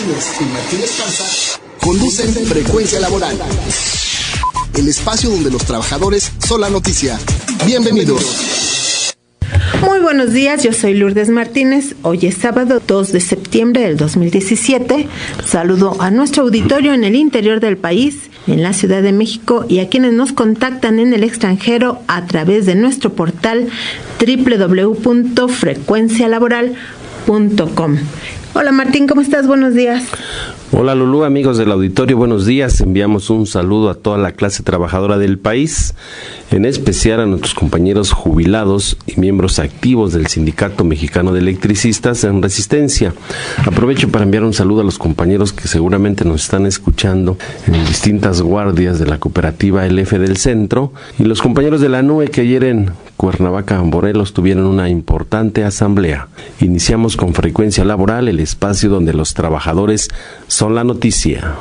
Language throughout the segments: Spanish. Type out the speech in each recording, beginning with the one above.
Martínez y Martínez Panza conducen Frecuencia Laboral, el espacio donde los trabajadores son la noticia. Bienvenidos. Muy buenos días, yo soy Lourdes Martínez. Hoy es sábado 2 de septiembre del 2017. Saludo a nuestro auditorio en el interior del país, en la Ciudad de México, y a quienes nos contactan en el extranjero a través de nuestro portal www.frecuencialaboral.com. Hola Martín, ¿cómo estás? Buenos días. Hola Lulú, amigos del auditorio, buenos días. Enviamos un saludo a toda la clase trabajadora del país, en especial a nuestros compañeros jubilados y miembros activos del Sindicato Mexicano de Electricistas en Resistencia. Aprovecho para enviar un saludo a los compañeros que seguramente nos están escuchando en distintas guardias de la cooperativa LF del Centro y los compañeros de la NUE que ayer en Cuernavaca, Morelos, tuvieron una importante asamblea. Iniciamos con Frecuencia Laboral, el espacio donde los trabajadores son la noticia.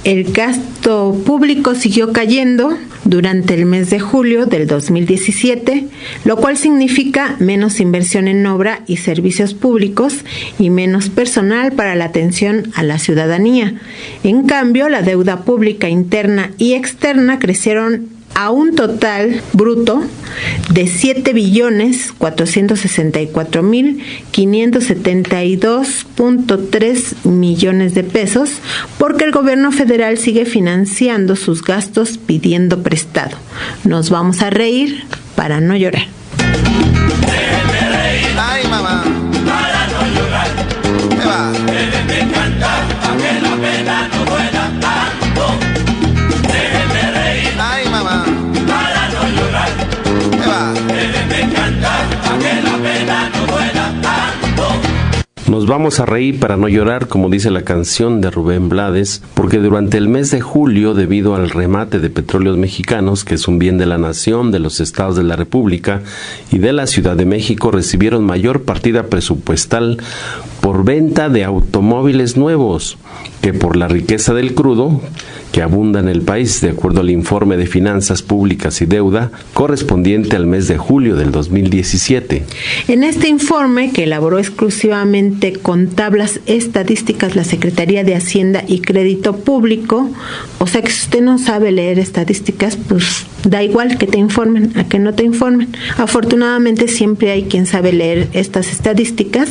El gasto público siguió cayendo durante el mes de julio del 2017, lo cual significa menos inversión en obra y servicios públicos y menos personal para la atención a la ciudadanía. En cambio, la deuda pública interna y externa crecieron a un total bruto de 7,464,572.3 millones de pesos, porque el gobierno federal sigue financiando sus gastos pidiendo prestado. Nos vamos a reír para no llorar. Déjenme reír, ay mamá, para no llorar. Me va. Déjenme cantar, pa' que la pena no duela tanto. Déjenme reír, ay mamá, para no llorar. Me va. Déjenme cantar, pa' que la pena no duela tanto. Nos vamos a reír para no llorar, como dice la canción de Rubén Blades, porque durante el mes de julio, debido al remate de petróleos mexicanos, que es un bien de la nación, de los estados de la República y de la Ciudad de México, recibieron mayor partida presupuestal por venta de automóviles nuevos que por la riqueza del crudo que abunda en el país, de acuerdo al informe de Finanzas Públicas y Deuda correspondiente al mes de julio del 2017. En este informe, que elaboró exclusivamente con tablas estadísticas la Secretaría de Hacienda y Crédito Público, o sea que si usted no sabe leer estadísticas, pues da igual que te informen a que no te informen. Afortunadamente siempre hay quien sabe leer estas estadísticas.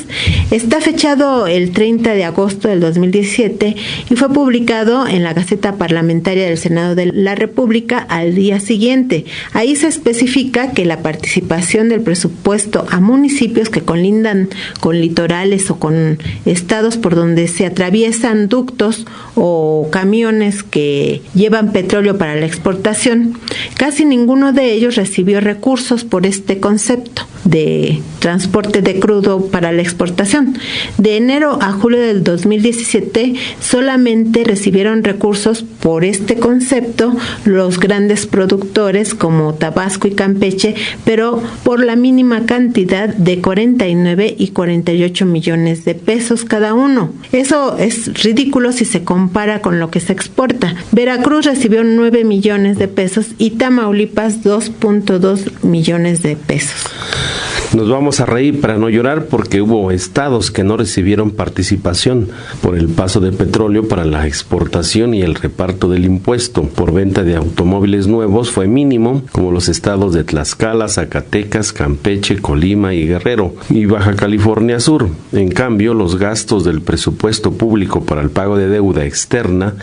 Está fechado el 30 de agosto del 2017 y fue publicado en la Gaceta Parlamentaria del Senado de la República al día siguiente. Ahí se especifica que la participación del presupuesto a municipios que colindan con litorales o con estados por donde se atraviesan ductos o camiones que llevan petróleo para la exportación, casi ninguno de ellos recibió recursos por este concepto de transporte de crudo para la exportación. De enero a julio del 2017 solamente recibieron recursos por este concepto los grandes productores como Tabasco y Campeche, pero por la mínima cantidad de 49 y 48 millones de pesos cada uno. Eso es ridículo si se compara con lo que se exporta. Veracruz recibió 9 millones de pesos y Tamaulipas 2.2 millones de pesos. Nos vamos a reír para no llorar porque hubo estados que no recibieron participación por el paso de petróleo para la exportación y el reparto del impuesto por venta de automóviles nuevos fue mínimo, como los estados de Tlaxcala, Zacatecas, Campeche, Colima y Guerrero y Baja California Sur. En cambio, los gastos del presupuesto público para el pago de deuda externa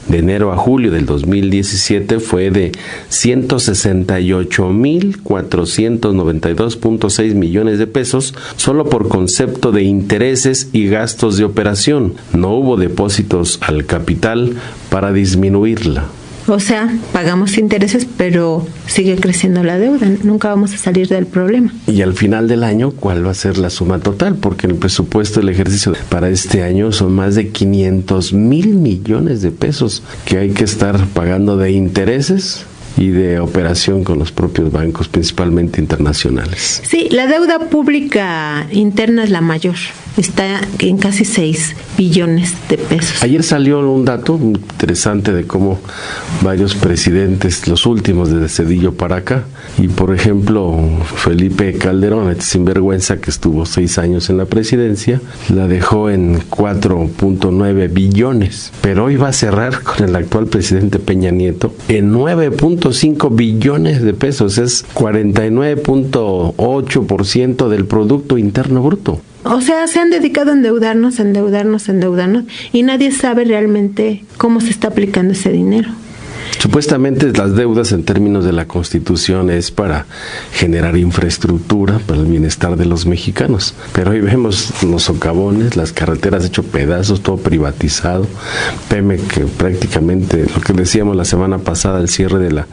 de enero a julio del 2017 fue de 168,492.6 millones de pesos solo por concepto de intereses y gastos de operación. No hubo depósitos al capital para disminuirla. O sea, pagamos intereses, pero sigue creciendo la deuda. Nunca vamos a salir del problema. Y al final del año, ¿cuál va a ser la suma total? Porque el presupuesto del ejercicio para este año son más de 500,000 millones de pesos que hay que estar pagando de intereses y de operación con los propios bancos, principalmente internacionales. Sí, la deuda pública interna es la mayor. está en casi 6 billones de pesos. Ayer salió un dato interesante de cómo varios presidentes, los últimos desde Cedillo para acá, y por ejemplo Felipe Calderón, este sinvergüenza que estuvo 6 años en la presidencia, la dejó en 4.9 billones, pero hoy va a cerrar con el actual presidente Peña Nieto en 9.5 billones de pesos, es 49.8% del Producto Interno Bruto. O sea, se han dedicado a endeudarnos y nadie sabe realmente cómo se está aplicando ese dinero. Supuestamente las deudas en términos de la Constitución es para generar infraestructura para el bienestar de los mexicanos, pero hoy vemos los socavones, las carreteras hecho pedazos, todo privatizado, Pemex que prácticamente, lo que decíamos la semana pasada, el cierre de la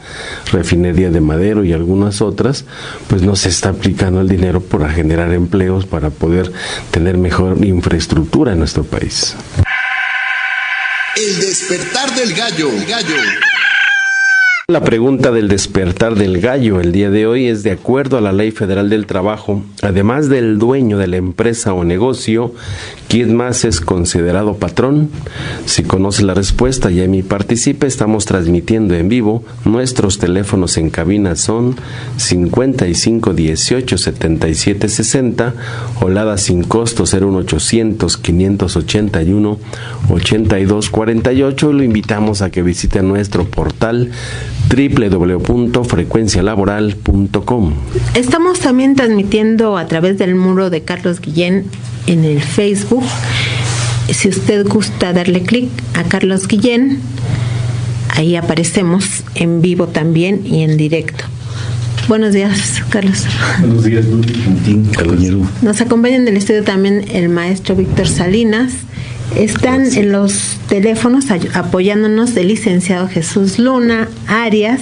refinería de Madero y algunas otras, pues no se está aplicando el dinero para generar empleos, para poder tener mejor infraestructura en nuestro país. El despertar del gallo. La pregunta del despertar del gallo el día de hoy es: de acuerdo a la Ley Federal del Trabajo, además del dueño de la empresa o negocio, ¿quién más es considerado patrón? Si conoce la respuesta, llame y participe. Estamos transmitiendo en vivo. Nuestros teléfonos en cabina son 55 18 77 60 o LADA sin costo 01800 581 82 48. Lo invitamos a que visite nuestro portal www.frecuencialaboral.com. Estamos también transmitiendo a través del muro de Carlos Guillén en el Facebook. Si usted gusta darle clic a Carlos Guillén, ahí aparecemos en vivo también y en directo. Buenos días, Carlos. Buenos días, Luli, compañero. Nos acompaña en el estudio también el maestro Víctor Salinas. Están en los teléfonos apoyándonos el licenciado Jesús Luna Arias,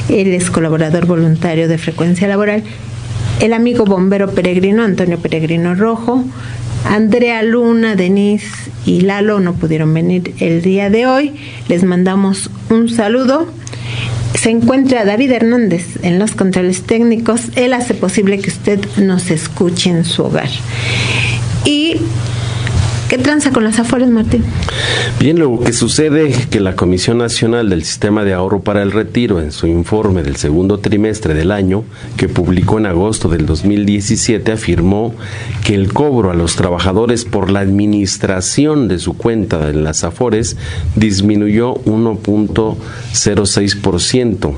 él es colaborador voluntario de Frecuencia Laboral, el amigo bombero peregrino Antonio Peregrino Rojo, Andrea Luna, Denise y Lalo no pudieron venir el día de hoy, les mandamos un saludo. Se encuentra David Hernández en los controles técnicos, él hace posible que usted nos escuche en su hogar. Y ¿qué tranza con las Afores, Martín? Bien, lo que sucede es que la Comisión Nacional del Sistema de Ahorro para el Retiro, en su informe del segundo trimestre del año, que publicó en agosto del 2017, afirmó que el cobro a los trabajadores por la administración de su cuenta en las Afores disminuyó 1.06%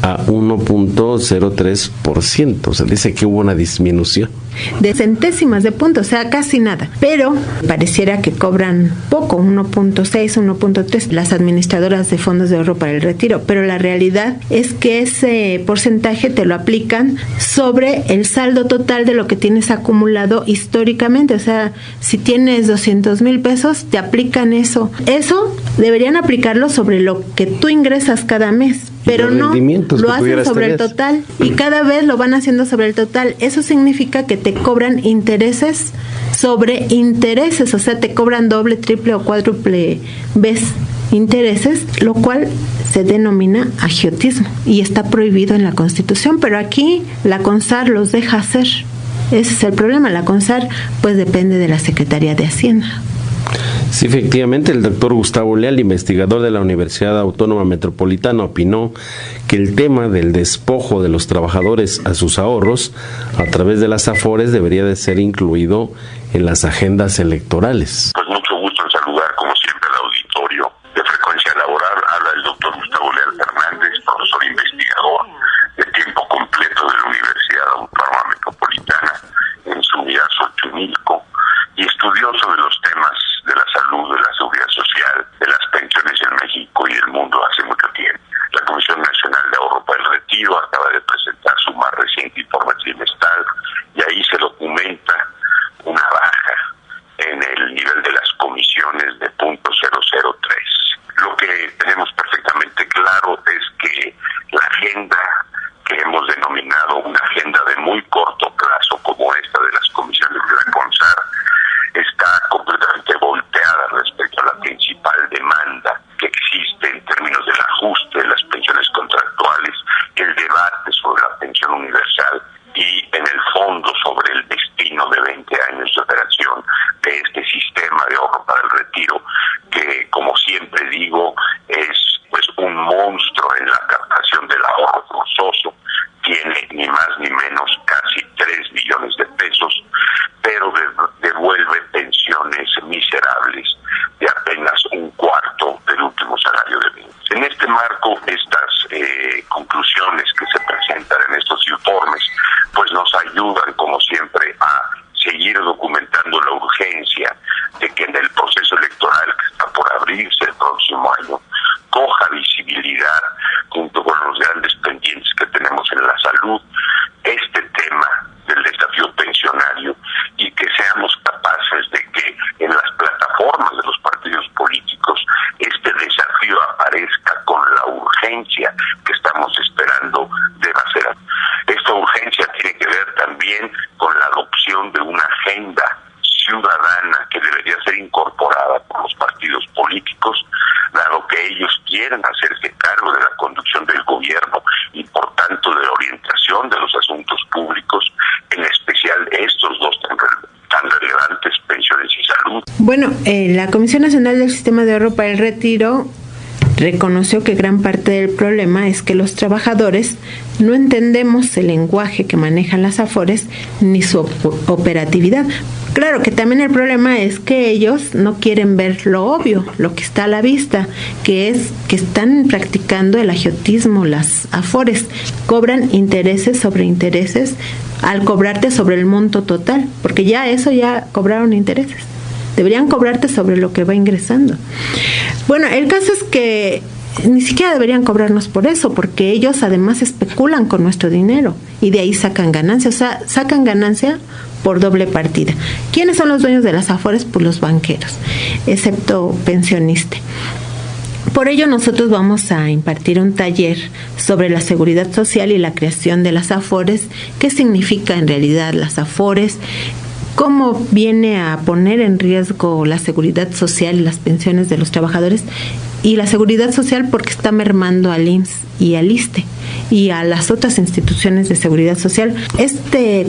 a 1.03%. Se dice que hubo una disminución de centésimas de punto, o sea, casi nada. Pero pareciera que cobran poco, 1.6, 1.3 las administradoras de fondos de ahorro para el retiro, pero la realidad es que ese porcentaje te lo aplican sobre el saldo total de lo que tienes acumulado históricamente. O sea, si tienes 200,000 pesos, te aplican eso. Eso deberían aplicarlo sobre lo que tú ingresas cada mes, pero no, lo hacen sobre el total y cada vez lo van haciendo sobre el total. Eso significa que te cobran intereses sobre intereses, o sea, te cobran doble, triple o cuádruple vez intereses, lo cual se denomina agiotismo y está prohibido en la Constitución, pero aquí la CONSAR los deja hacer. Ese es el problema. La CONSAR pues depende de la Secretaría de Hacienda. Sí, efectivamente, el doctor Gustavo Leal, investigador de la Universidad Autónoma Metropolitana, opinó que el tema del despojo de los trabajadores a sus ahorros a través de las Afores debería de ser incluido en las agendas electorales. Pues mucho gusto en saludar, como siempre, al auditorio de Frecuencia Laboral. Habla el doctor Gustavo Leal Fernández, profesor investigador de tiempo completo de la Universidad Autónoma Metropolitana en su unidad Xochimilco y estudioso de los temas de la salud, de la seguridad social, de las pensiones en México y el mundo hace mucho tiempo. La Comisión Nacional de Ahorro para el Retiro acaba de presentar su más reciente informe trimestral y ahí se documenta una baja en el nivel de las comisiones de 0.003. Lo que tenemos perfectamente claro es que la agenda que hemos denominado una agenda de muy corto plazo, como esta de las comisiones de la CONSAR, de este sistema de ahorro para el retiro, que, como siempre digo, es pues un monstruo en la captación del ahorro forzoso. Tiene ni más ni menos casi 3 billones de pesos, pero devuelve pensiones miserables de apenas un cuarto del último salario de mes. En este marco, estas conclusiones que se presentan en estos informes pues nos ayudan, como siempre, a seguir documentando la urgencia de que en el proceso electoral que está por abrirse el próximo año coja visibilidad, junto con los grandes pendientes que tenemos en la salud, este tema del desafío pensionario, y que seamos capaces de que en las plataformas de los partidos políticos este desafío aparezca con la urgencia que estamos esperando deba ser. Esta urgencia tiene que ver también con la adopción de una agenda ciudadana que debería ser incorporada por los partidos políticos, dado que ellos quieren hacerse cargo de la conducción del gobierno y por tanto de la orientación de los asuntos públicos, en especial estos dos tan relevantes, pensiones y salud. Bueno, la Comisión Nacional del Sistema de Ahorro para el Retiro reconoció que gran parte del problema es que los trabajadores no entendemos el lenguaje que manejan las AFORES ni su operatividad. Claro que también el problema es que ellos no quieren ver lo obvio, lo que está a la vista, que es que están practicando el agiotismo. Las AFORES cobran intereses sobre intereses al cobrarte sobre el monto total, porque ya cobraron intereses. Deberían cobrarte sobre lo que va ingresando. Bueno, el caso es que ni siquiera deberían cobrarnos por eso, porque ellos además especulan con nuestro dinero y de ahí sacan ganancia, o sea, sacan ganancia por doble partida. ¿Quiénes son los dueños de las AFORES? Pues los banqueros, excepto Pensioniste. Por ello nosotros vamos a impartir un taller sobre la seguridad social y la creación de las AFORES, qué significa en realidad las AFORES, cómo viene a poner en riesgo la seguridad social y las pensiones de los trabajadores, y la seguridad social porque está mermando al IMSS y al ISSSTE y a las otras instituciones de seguridad social. Este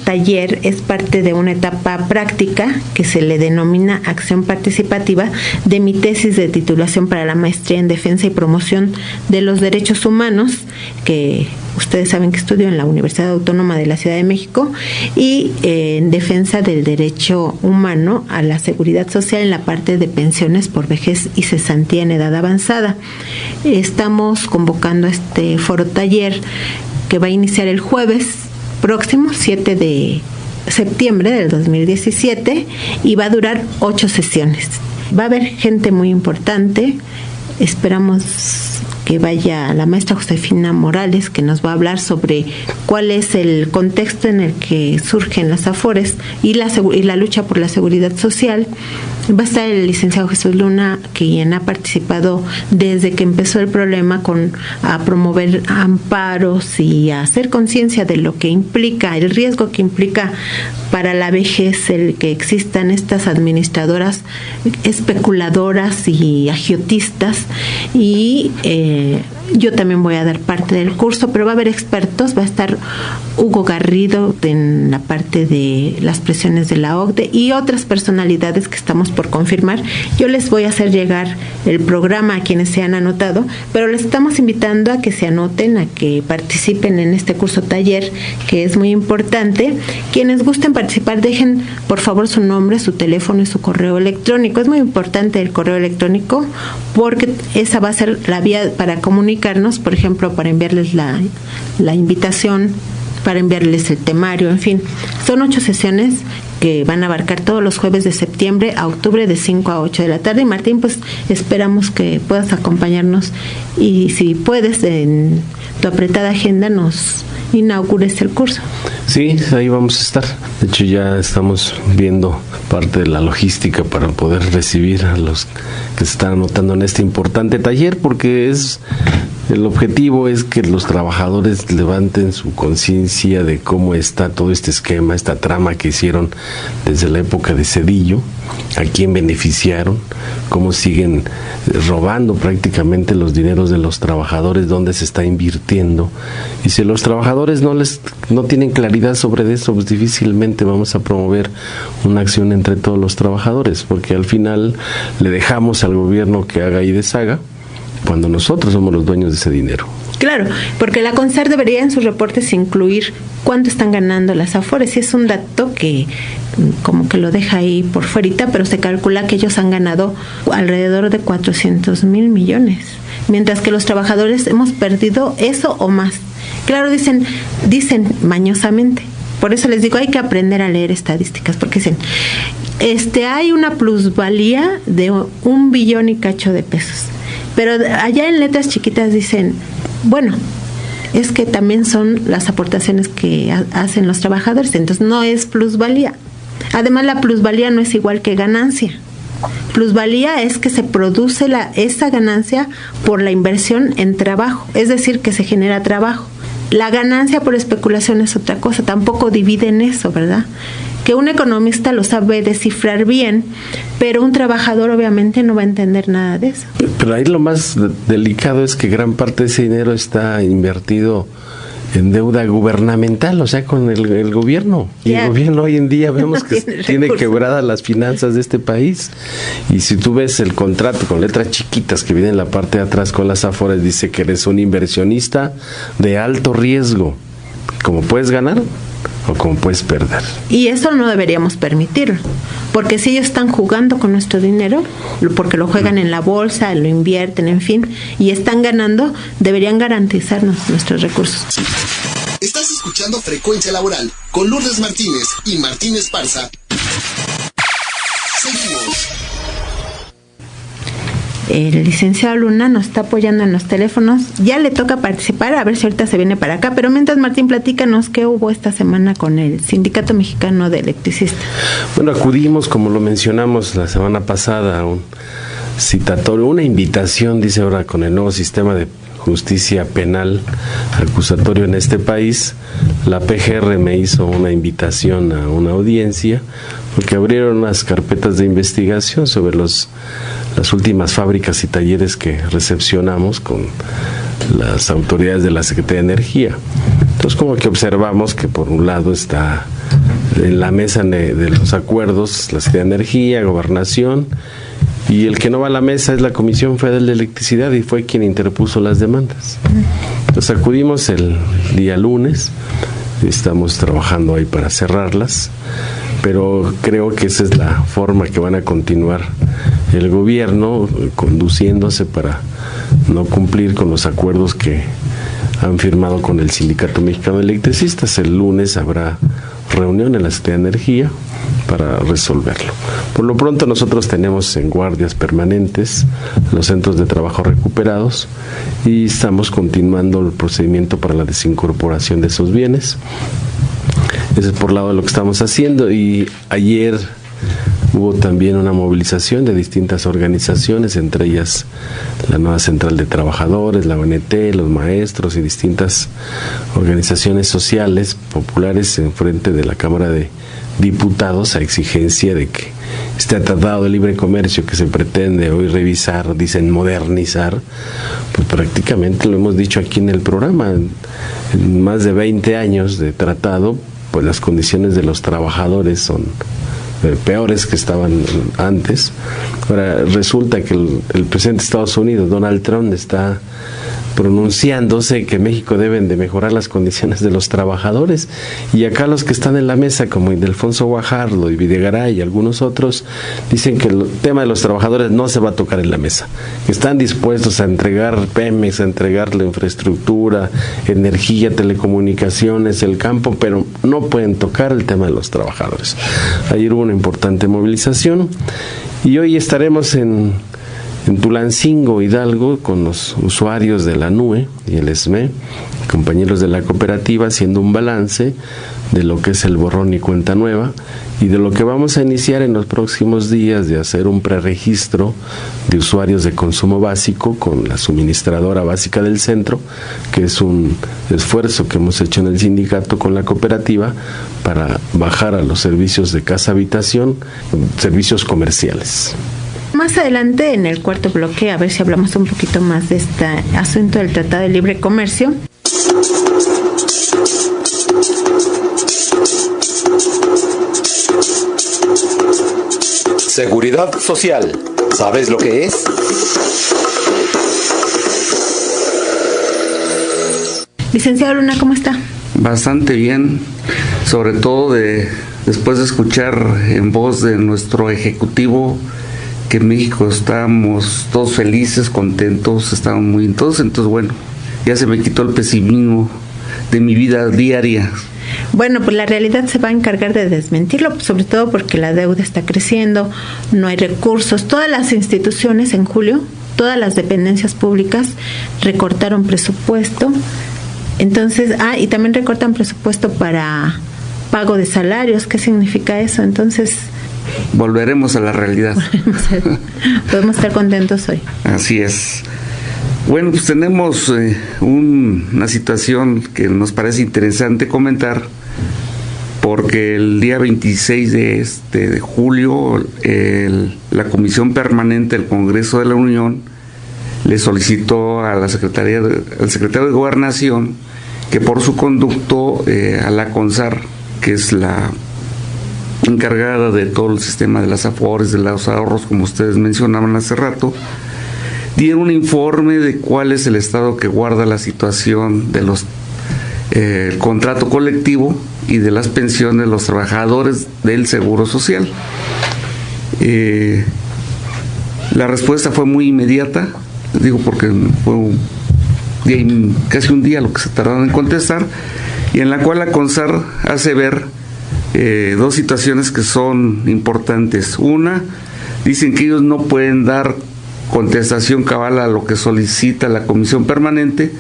taller, es parte de una etapa práctica que se le denomina Acción Participativa de mi tesis de titulación para la maestría en Defensa y Promoción de los Derechos Humanos, que ustedes saben que estudio en la Universidad Autónoma de la Ciudad de México, y en defensa del derecho humano a la seguridad social en la parte de pensiones por vejez y cesantía en edad avanzada. Estamos convocando este foro taller que va a iniciar el jueves próximo, 7 de septiembre del 2017, y va a durar 8 sesiones. Va a haber gente muy importante. Esperamos que vaya la maestra Josefina Morales, que nos va a hablar sobre cuál es el contexto en el que surgen las AFORES y la lucha por la seguridad social. Va a estar el licenciado Jesús Luna, quien ha participado desde que empezó el problema a promover amparos y a hacer conciencia de lo que implica, el riesgo que implica para la vejez el que existan estas administradoras especuladoras y agiotistas. Y yo también voy a dar parte del curso, pero va a haber expertos. Va a estar Hugo Garrido en la parte de las presiones de la OCDE y otras personalidades que estamos por confirmar. Yo les voy a hacer llegar el programa a quienes se han anotado, pero les estamos invitando a que se anoten, a que participen en este curso taller, que es muy importante. Quienes gusten participar, dejen por favor su nombre, su teléfono y su correo electrónico. Es muy importante el correo electrónico porque esa va a ser la vía para comunicarnos, por ejemplo, para enviarles la invitación, para enviarles el temario, en fin. Son 8 sesiones que van a abarcar todos los jueves de septiembre a octubre de 5 a 8 de la tarde. Y Martín, pues esperamos que puedas acompañarnos y si puedes, en tu apretada agenda nos inaugures el curso. Sí, ahí vamos a estar. De hecho, ya estamos viendo parte de la logística para poder recibir a los que se están anotando en este importante taller, porque es El objetivo es que los trabajadores levanten su conciencia de cómo está todo este esquema, esta trama que hicieron desde la época de Zedillo, a quién beneficiaron, cómo siguen robando prácticamente los dineros de los trabajadores, dónde se está invirtiendo. Y si los trabajadores no tienen claridad sobre eso, pues difícilmente vamos a promover una acción entre todos los trabajadores, porque al final le dejamos al gobierno que haga y deshaga, cuando nosotros somos los dueños de ese dinero. Claro, porque la CONSAR debería en sus reportes incluir cuánto están ganando las AFORES, y es un dato que como que lo deja ahí por fuerita, pero se calcula que ellos han ganado alrededor de 400 mil millones, mientras que los trabajadores hemos perdido eso o más. Claro, dicen mañosamente. Por eso les digo, hay que aprender a leer estadísticas, porque dicen, hay una plusvalía de 1 billón y cacho de pesos. Pero allá en letras chiquitas dicen, bueno, es que también son las aportaciones que hacen los trabajadores, entonces no es plusvalía. Además, la plusvalía no es igual que ganancia. Plusvalía es que se produce esa ganancia por la inversión en trabajo, es decir, que se genera trabajo. La ganancia por especulación es otra cosa, tampoco dividen eso, ¿verdad? Que un economista lo sabe descifrar bien, pero un trabajador obviamente no va a entender nada de eso. Pero ahí lo más delicado es que gran parte de ese dinero está invertido en deuda gubernamental, o sea, con el gobierno. Y el gobierno hoy en día vemos que tiene quebradas las finanzas de este país. Y si tú ves el contrato con letras chiquitas que viene en la parte de atrás con las AFORES, dice que eres un inversionista de alto riesgo. ¿Cómo puedes ganar o cómo puedes perder? Y eso no deberíamos permitirlo, porque si ellos están jugando con nuestro dinero, porque lo juegan en la bolsa, lo invierten, en fin, y están ganando, deberían garantizarnos nuestros recursos. Estás escuchando Frecuencia Laboral con Lourdes Martínez y Martín Esparza. Seguimos. El licenciado Luna nos está apoyando en los teléfonos. Ya le toca participar, a ver si ahorita se viene para acá. Pero mientras, Martín, platícanos qué hubo esta semana con el Sindicato Mexicano de Electricistas. Bueno, acudimos, como lo mencionamos la semana pasada, a un citatorio, una invitación, dice ahora, con el nuevo sistema de justicia penal acusatorio en este país. La PGR me hizo una invitación a una audiencia porque abrieron unas carpetas de investigación sobre las últimas fábricas y talleres que recepcionamos con las autoridades de la Secretaría de Energía. Entonces, como que observamos que por un lado está en la mesa de los acuerdos la Secretaría de Energía, Gobernación, y el que no va a la mesa es la Comisión Federal de Electricidad, y fue quien interpuso las demandas. Entonces acudimos el día lunes, estamos trabajando ahí para cerrarlas, pero creo que esa es la forma que van a continuar el gobierno conduciéndose para no cumplir con los acuerdos que han firmado con el Sindicato Mexicano de Electricistas. El lunes habrá reunión en la Secretaría de Energía para resolverlo. Por lo pronto nosotros tenemos en guardias permanentes los centros de trabajo recuperados y estamos continuando el procedimiento para la desincorporación de esos bienes. Ese es por lado de lo que estamos haciendo. Y ayer hubo también una movilización de distintas organizaciones, entre ellas la nueva Central de Trabajadores, la ONT, los maestros y distintas organizaciones sociales populares en frente de la Cámara de Diputados, a exigencia de que este tratado de libre comercio que se pretende hoy revisar, dicen modernizar, pues prácticamente lo hemos dicho aquí en el programa, en más de 20 años de tratado, pues las condiciones de los trabajadores son peores que estaban antes. Ahora resulta que el presidente de Estados Unidos, Donald Trump, está pronunciándose que México deben de mejorar las condiciones de los trabajadores, y acá los que están en la mesa como Ildefonso Guajardo y Videgaray y algunos otros dicen que el tema de los trabajadores no se va a tocar en la mesa, que están dispuestos a entregar Pemex, a entregar la infraestructura, energía, telecomunicaciones, el campo, pero no pueden tocar el tema de los trabajadores. Ayer hubo una importante movilización y hoy estaremos en Tulancingo, Hidalgo, con los usuarios de la NUE y el ESME, compañeros de la cooperativa, haciendo un balance de lo que es el borrón y cuenta nueva, y de lo que vamos a iniciar en los próximos días de hacer un preregistro de usuarios de consumo básico con la suministradora básica del centro, que es un esfuerzo que hemos hecho en el sindicato con la cooperativa para bajar a los servicios de casa-habitación, servicios comerciales. Más adelante, en el cuarto bloque, a ver si hablamos un poquito más de este asunto del Tratado de Libre Comercio. Seguridad social. ¿Sabes lo que es? Licenciado Luna, ¿cómo está? Bastante bien, sobre todo después de escuchar en voz de nuestro ejecutivo que en México estamos todos felices, contentos, estamos muy entonces bueno, ya se me quitó el pesimismo de mi vida diaria. Bueno, pues la realidad se va a encargar de desmentirlo, sobre todo porque la deuda está creciendo, no hay recursos. Todas las instituciones en julio, todas las dependencias públicas recortaron presupuesto. Entonces, y también recortan presupuesto para pago de salarios. ¿Qué significa eso? Entonces, volveremos a la realidad. Podemos estar contentos hoy. Así es. Bueno, pues tenemos una situación que nos parece interesante comentar, porque el día 26 de julio la Comisión Permanente del Congreso de la Unión le solicitó a al secretario de Gobernación que por su conducto a la CONSAR, que es la encargada de todo el sistema de las AFORES, de los ahorros, como ustedes mencionaban hace rato, diera un informe de cuál es el estado que guarda la situación de los contrato colectivo y de las pensiones de los trabajadores del Seguro Social. La respuesta fue muy inmediata, digo porque fue casi un día lo que se tardaron en contestar, y en la cual la CONSAR hace ver dos situaciones que son importantes. Una, dicen que ellos no pueden dar contestación cabal a lo que solicita la Comisión Permanente,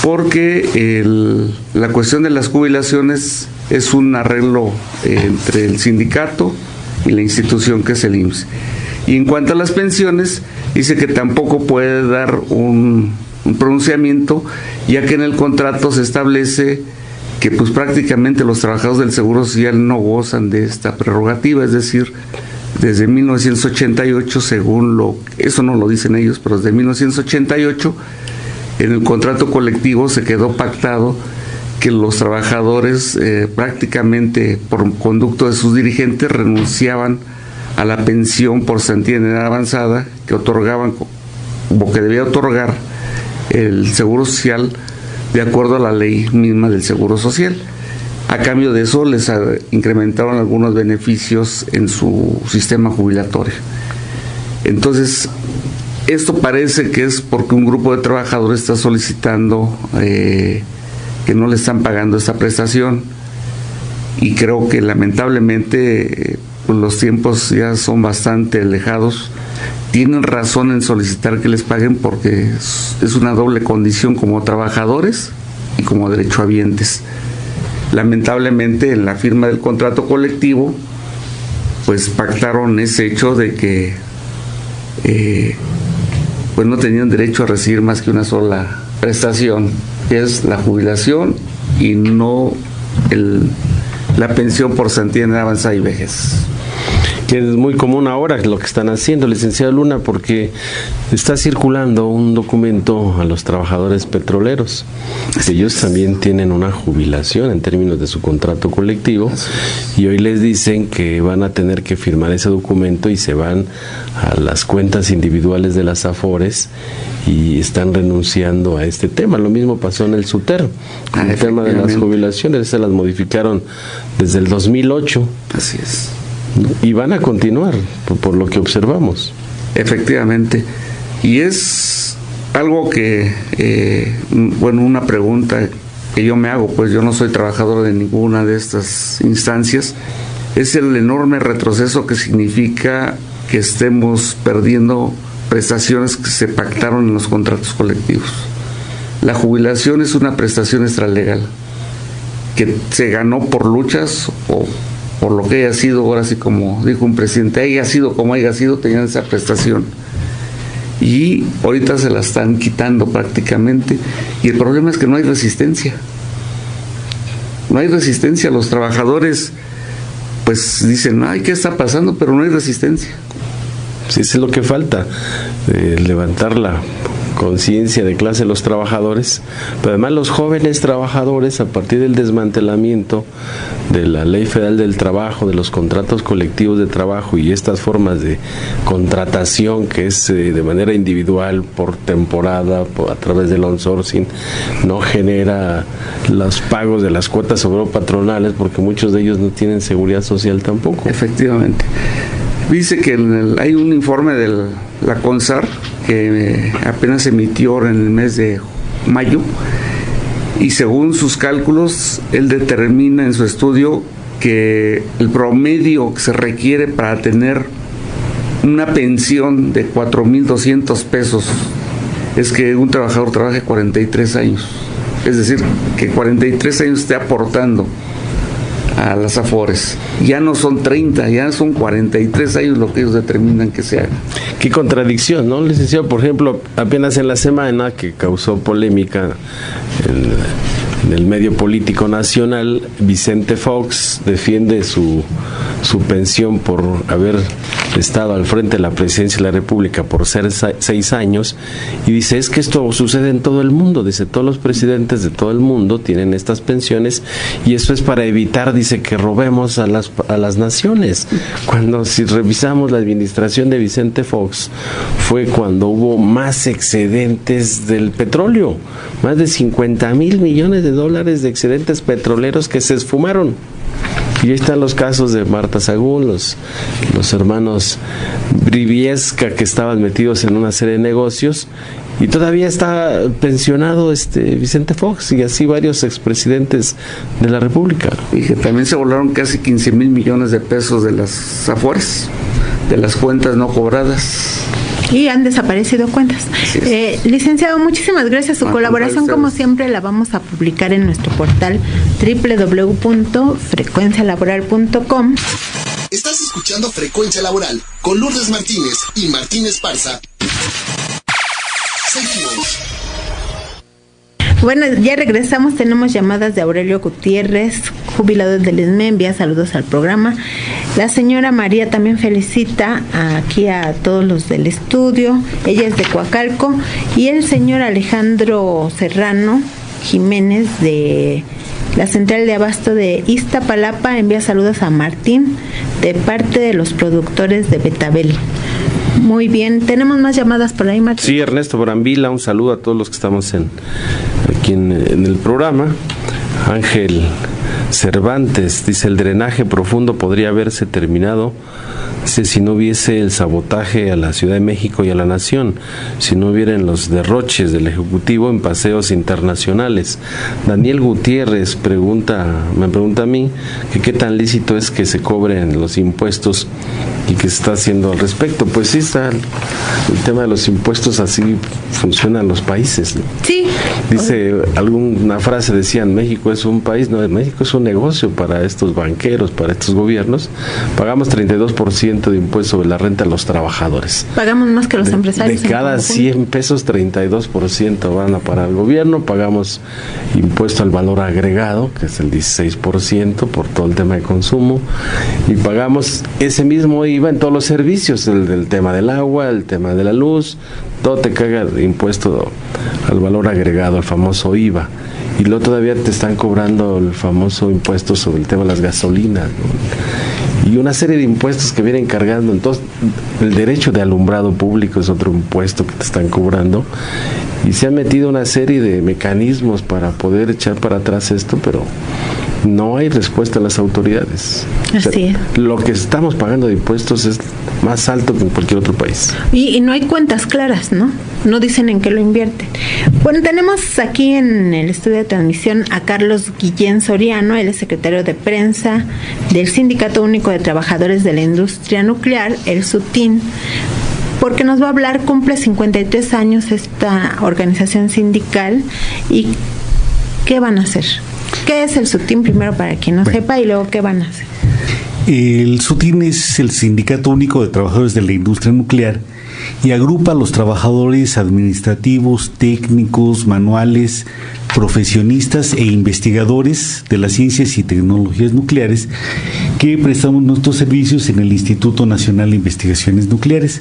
porque la cuestión de las jubilaciones es un arreglo entre el sindicato y la institución que es el IMSS. Y en cuanto a las pensiones, dice que tampoco puede dar un pronunciamiento, ya que en el contrato se establece que pues prácticamente los trabajadores del Seguro Social no gozan de esta prerrogativa, es decir, desde 1988, eso no lo dicen ellos, pero desde 1988 en el contrato colectivo se quedó pactado que los trabajadores prácticamente por conducto de sus dirigentes renunciaban a la pensión por cesantía en edad avanzada que otorgaban o que debía otorgar el Seguro Social de acuerdo a la ley misma del Seguro Social. A cambio de eso les incrementaron algunos beneficios en su sistema jubilatorio. Entonces, esto parece que es porque un grupo de trabajadores está solicitando que no le están pagando esta prestación, y creo que lamentablemente pues los tiempos ya son bastante alejados. Tienen razón en solicitar que les paguen porque es una doble condición como trabajadores y como derechohabientes. Lamentablemente en la firma del contrato colectivo pues pactaron ese hecho de que pues no tenían derecho a recibir más que una sola prestación, que es la jubilación y no la pensión por cesantía en edad avanzada y vejez. Que es muy común ahora lo que están haciendo, licenciado Luna, porque está circulando un documento a los trabajadores petroleros. Ellos también tienen una jubilación en términos de su contrato colectivo, y hoy les dicen que van a tener que firmar ese documento y se van a las cuentas individuales de las AFORES y están renunciando a este tema. Lo mismo pasó en el SUTER, con el tema de las jubilaciones, se las modificaron desde el 2008. Así es. Y van a continuar, por lo que observamos. Efectivamente. Y es algo que, una pregunta que yo me hago, pues yo no soy trabajador de ninguna de estas instancias, es el enorme retroceso que significa que estemos perdiendo prestaciones que se pactaron en los contratos colectivos. La jubilación es una prestación extralegal. que se ganó por luchas o por lo que haya sido, ahora sí como dijo un presidente, haya sido como haya sido, tenían esa prestación. Y ahorita se la están quitando prácticamente, y el problema es que no hay resistencia. No hay resistencia, los trabajadores pues dicen, ay, ¿qué está pasando? Pero no hay resistencia. Sí, eso es lo que falta, levantar la conciencia de clase de los trabajadores, pero además los jóvenes trabajadores, a partir del desmantelamiento de la Ley Federal del Trabajo, de los contratos colectivos de trabajo y estas formas de contratación que es de manera individual, por temporada, a través del outsourcing, no genera los pagos de las cuotas obrero-patronales, porque muchos de ellos no tienen seguridad social tampoco. Efectivamente. Dice que hay un informe de la CONSAR que apenas se emitió en el mes de mayo, y según sus cálculos, él determina en su estudio que el promedio que se requiere para tener una pensión de 4,200 pesos es que un trabajador trabaje 43 años. Es decir, que 43 años esté aportando a las AFORES. Ya no son 30, ya son 43 años lo que ellos determinan que se haga. Qué contradicción, ¿no, licenciado? Por ejemplo, apenas en la semana que causó polémica en el medio político nacional, Vicente Fox defiende su pensión por haber estado al frente de la presidencia de la República por ser 6 años, y dice, es que esto sucede en todo el mundo, dice, todos los presidentes de todo el mundo tienen estas pensiones, y eso es para evitar, dice, que robemos a las naciones. Cuando, si revisamos la administración de Vicente Fox, fue cuando hubo más excedentes del petróleo, más de 50,000 millones de dólares de excedentes petroleros que se esfumaron. Y ahí están los casos de Marta Sagún, los hermanos Briviesca, que estaban metidos en una serie de negocios, y todavía está pensionado Vicente Fox, y así varios expresidentes de la República. Y que también se volaron casi 15,000 millones de pesos de las AFORES, de las cuentas no cobradas. Y han desaparecido cuentas. Licenciado, muchísimas gracias. Su colaboración, como siempre, la vamos a publicar en nuestro portal www.frecuencialaboral.com. Estás escuchando Frecuencia Laboral con Lourdes Martínez y Martín Esparza. Seguimos. Bueno, ya regresamos, tenemos llamadas de Aurelio Gutiérrez, jubilado del ISME, envía saludos al programa. La señora María también felicita aquí a todos los del estudio, ella es de Coacalco, y el señor Alejandro Serrano Jiménez de la central de abasto de Iztapalapa envía saludos a Martín de parte de los productores de Betabel. Muy bien, tenemos más llamadas por ahí, Martín. Sí, Ernesto Brambila, un saludo a todos los que estamos aquí en el programa. Ángel Cervantes dice, el drenaje profundo podría haberse terminado si no hubiese el sabotaje a la Ciudad de México y a la nación, si no hubieran los derroches del Ejecutivo en paseos internacionales. Daniel Gutiérrez me pregunta a mí que qué tan lícito es que se cobren los impuestos y qué se está haciendo al respecto. Pues sí, está el tema de los impuestos, así funcionan los países, ¿no? Sí. Dice, alguna frase decían, México es un país, no, México es un negocio para estos banqueros, para estos gobiernos. Pagamos 32% de impuesto sobre la renta a los trabajadores. Pagamos más que los empresarios. De cada 100 pesos, 32% van a parar al gobierno. Pagamos impuesto al valor agregado, que es el 16% por todo el tema de consumo, y pagamos ese mismo IVA en todos los servicios, el tema del agua, el tema de la luz, todo te caga de impuesto al valor agregado, el famoso IVA. Y luego todavía te están cobrando el famoso impuesto sobre el tema de las gasolinas, ¿no? Y una serie de impuestos que vienen cargando. Entonces, el derecho de alumbrado público es otro impuesto que te están cobrando. Y se han metido una serie de mecanismos para poder echar para atrás esto, pero no hay respuesta a las autoridades. Así es. Lo que estamos pagando de impuestos es más alto que en cualquier otro país. Y no hay cuentas claras, ¿no? No dicen en qué lo invierten. Bueno, tenemos aquí en el estudio de transmisión a Carlos Guillén Soriano, él es secretario de prensa del Sindicato Único de Trabajadores de la Industria Nuclear, el SUTIN, porque nos va a hablar, cumple 53 años esta organización sindical, y ¿qué van a hacer? ¿Qué es el SUTIN primero para quien no sepa y luego qué van a hacer? El SUTIN es el Sindicato Único de Trabajadores de la Industria Nuclear y agrupa a los trabajadores administrativos, técnicos, manuales, profesionistas e investigadores de las ciencias y tecnologías nucleares que prestamos nuestros servicios en el Instituto Nacional de Investigaciones Nucleares.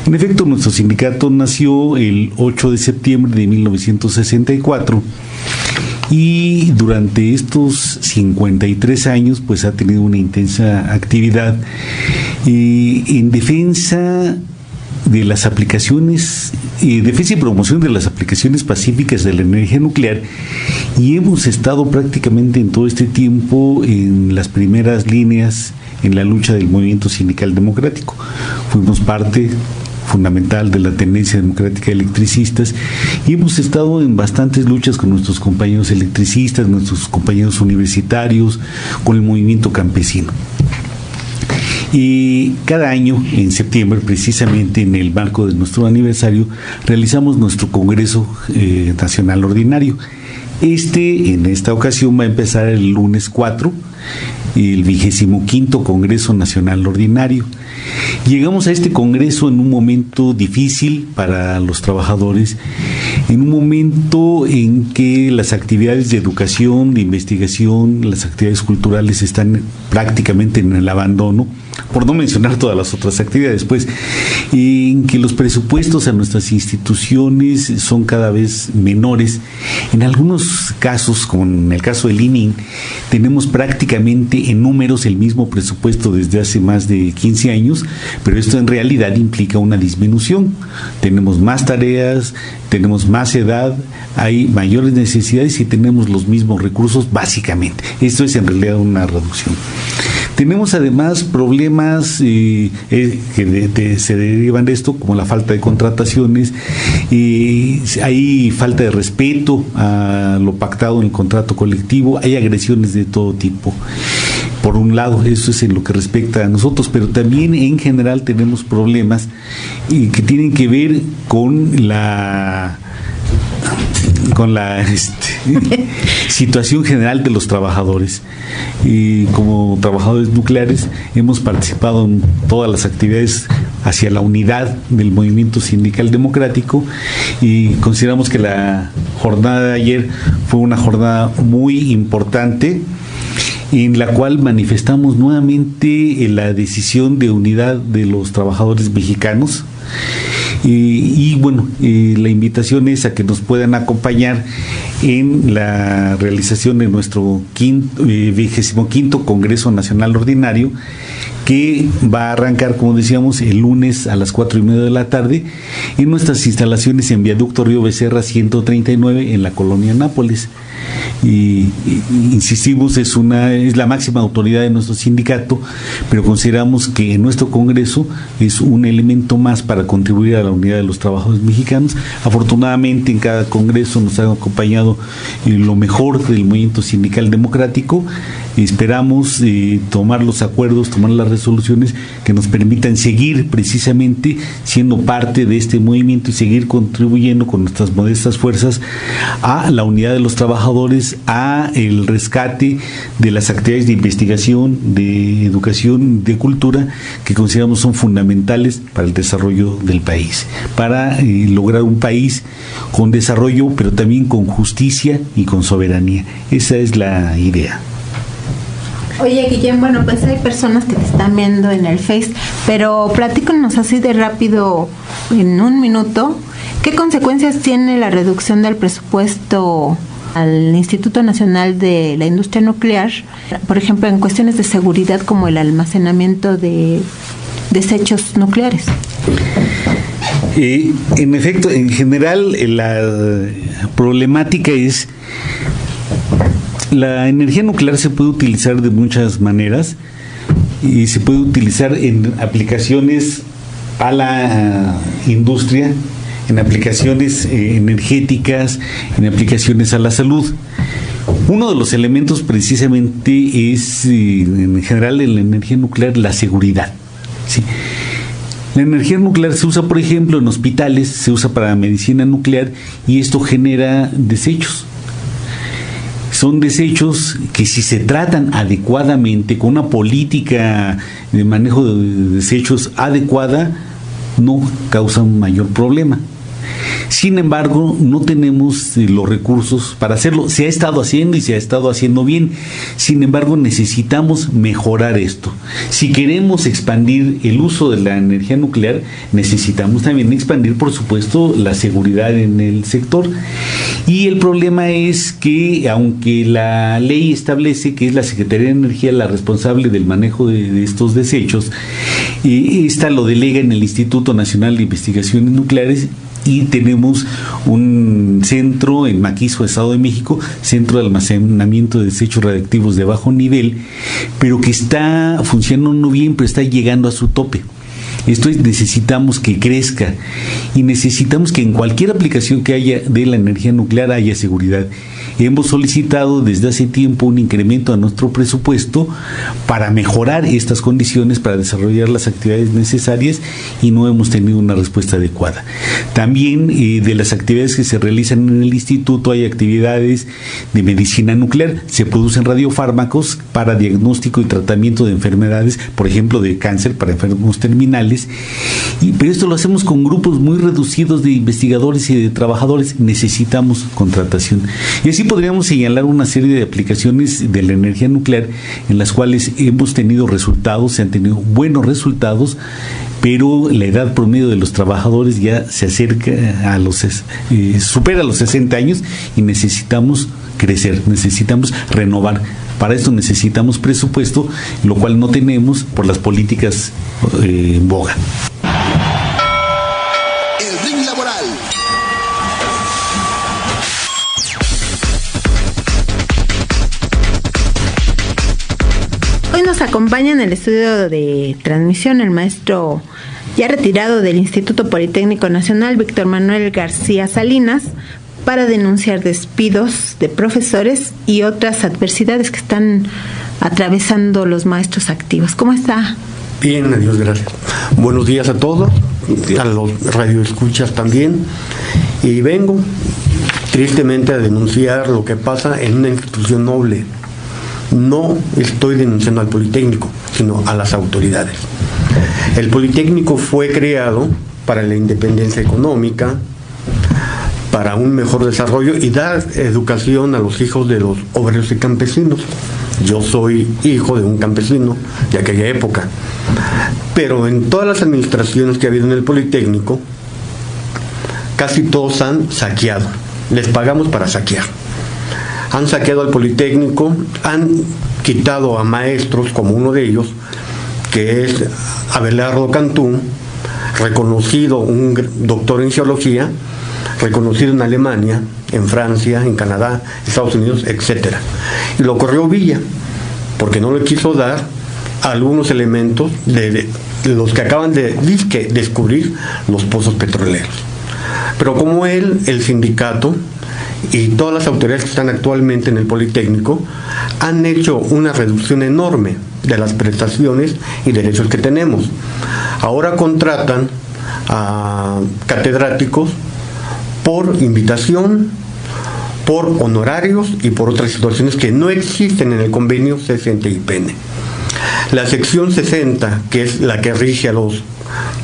En efecto, nuestro sindicato nació el 8 de septiembre de 1964 y durante estos 53 años pues ha tenido una intensa actividad en defensa de las aplicaciones, defensa y promoción de las aplicaciones pacíficas de la energía nuclear, y hemos estado prácticamente en todo este tiempo en las primeras líneas en la lucha del movimiento sindical democrático. Fuimos parte fundamental de la tendencia democrática de electricistas y hemos estado en bastantes luchas con nuestros compañeros electricistas, nuestros compañeros universitarios, con el movimiento campesino. Y cada año, en septiembre, precisamente en el marco de nuestro aniversario, realizamos nuestro Congreso Nacional Ordinario. En esta ocasión va a empezar el lunes 4, el 25º Congreso Nacional Ordinario. Llegamos a este congreso en un momento difícil para los trabajadores, en un momento en que las actividades de educación, de investigación, las actividades culturales están prácticamente en el abandono, por no mencionar todas las otras actividades, pues, en que los presupuestos a nuestras instituciones son cada vez menores. En algunos casos, como en el caso del ININ, tenemos prácticamente en números el mismo presupuesto desde hace más de 15 años, pero esto en realidad implica una disminución. Tenemos más tareas, tenemos más edad, hay mayores necesidades y tenemos los mismos recursos básicamente. Esto es en realidad una reducción. Tenemos además problemas que se derivan de esto, como la falta de contrataciones, hay falta de respeto a lo pactado en el contrato colectivo, hay agresiones de todo tipo. Por un lado, eso es en lo que respecta a nosotros, pero también en general tenemos problemas que tienen que ver con la situación general de los trabajadores. Y como trabajadores nucleares hemos participado en todas las actividades hacia la unidad del movimiento sindical democrático y consideramos que la jornada de ayer fue una jornada muy importante en la cual manifestamos nuevamente la decisión de unidad de los trabajadores mexicanos. La invitación es a que nos puedan acompañar en la realización de nuestro 25º Congreso Nacional Ordinario, que va a arrancar, como decíamos, el lunes a las 4:30 de la tarde en nuestras instalaciones en Viaducto Río Becerra 139 en la colonia Nápoles. Y insistimos, es la máxima autoridad de nuestro sindicato, pero consideramos que nuestro Congreso es un elemento más para contribuir a la unidad de los trabajadores mexicanos. Afortunadamente en cada Congreso nos han acompañado lo mejor del movimiento sindical democrático. Esperamos tomar los acuerdos, tomar las resoluciones que nos permitan seguir precisamente siendo parte de este movimiento y seguir contribuyendo con nuestras modestas fuerzas a la unidad de los trabajadores, a el rescate de las actividades de investigación, de educación, de cultura, que consideramos son fundamentales para el desarrollo del país, para lograr un país con desarrollo, pero también con justicia y con soberanía. Esa es la idea. Oye, Guillén, bueno, pues hay personas que te están viendo en el Face, pero platícanos así de rápido, en un minuto, ¿qué consecuencias tiene la reducción del presupuesto al Instituto Nacional de la Industria Nuclear, por ejemplo, en cuestiones de seguridad como el almacenamiento de desechos nucleares? En efecto, en general, la problemática es: la energía nuclear se puede utilizar de muchas maneras y se puede utilizar en aplicaciones a la industria, en aplicaciones energéticas, en aplicaciones a la salud. Uno de los elementos precisamente es, en general, en la energía nuclear, la seguridad. ¿Sí? La energía nuclear se usa, por ejemplo, en hospitales, se usa para medicina nuclear y esto genera desechos. son desechos que, si se tratan adecuadamente, con una política de manejo de desechos adecuada, no causan mayor problema. Sin embargo, no tenemos los recursos para hacerlo. Se ha estado haciendo y se ha estado haciendo bien. Sin embargo, necesitamos mejorar esto. Si queremos expandir el uso de la energía nuclear, necesitamos también expandir, por supuesto, la seguridad en el sector. Y el problema es que, aunque la ley establece que es la Secretaría de Energía la responsable del manejo de estos desechos, esta lo delega en el Instituto Nacional de Investigaciones Nucleares, y tenemos un centro en Maquisco, Estado de México, centro de almacenamiento de desechos radiactivos de bajo nivel, pero que está funcionando bien, pero está llegando a su tope. Esto es, necesitamos que crezca y necesitamos que en cualquier aplicación que haya de la energía nuclear haya seguridad. Hemos solicitado desde hace tiempo un incremento a nuestro presupuesto para mejorar estas condiciones, para desarrollar las actividades necesarias, y no hemos tenido una respuesta adecuada. También de las actividades que se realizan en el instituto hay actividades de medicina nuclear. Se producen radiofármacos para diagnóstico y tratamiento de enfermedades, por ejemplo de cáncer para enfermos terminales, pero esto lo hacemos con grupos muy reducidos de investigadores y de trabajadores. Necesitamos contratación. Y así podríamos señalar una serie de aplicaciones de la energía nuclear en las cuales hemos tenido resultados, se han tenido buenos resultados, pero la edad promedio de los trabajadores ya se acerca a supera los 60 años y necesitamos crecer, necesitamos renovar. Para esto necesitamos presupuesto, lo cual no tenemos por las políticas en boga. El ring laboral. Hoy nos acompaña en el estudio de transmisión el maestro ya retirado del Instituto Politécnico Nacional, Víctor Manuel García Salinas, para denunciar despidos de profesores y otras adversidades que están atravesando los maestros activos. ¿Cómo está? Bien, adiós, gracias. Buenos días a todos, a los radioescuchas también. Y vengo tristemente a denunciar lo que pasa en una institución noble. No estoy denunciando al Politécnico, sino a las autoridades. El Politécnico fue creado para la independencia económica, para un mejor desarrollo y dar educación a los hijos de los obreros y campesinos. Yo soy hijo de un campesino de aquella época. Pero en todas las administraciones que ha habido en el Politécnico, casi todos han saqueado. Les pagamos para saquear. Han saqueado al Politécnico, han quitado a maestros, como uno de ellos, que es Abelardo Cantú, reconocido, un doctor en geología, reconocido en Alemania, en Francia, en Canadá, Estados Unidos, etc. Y lo corrió Villa, porque no le quiso dar algunos elementos de los que acaban de descubrir los pozos petroleros. Pero como él, el sindicato y todas las autoridades que están actualmente en el Politécnico han hecho una reducción enorme de las prestaciones y derechos que tenemos. Ahora contratan a catedráticos por invitación, por honorarios y por otras situaciones que no existen en el convenio 60 IPN. La sección 60, que es la que rige a los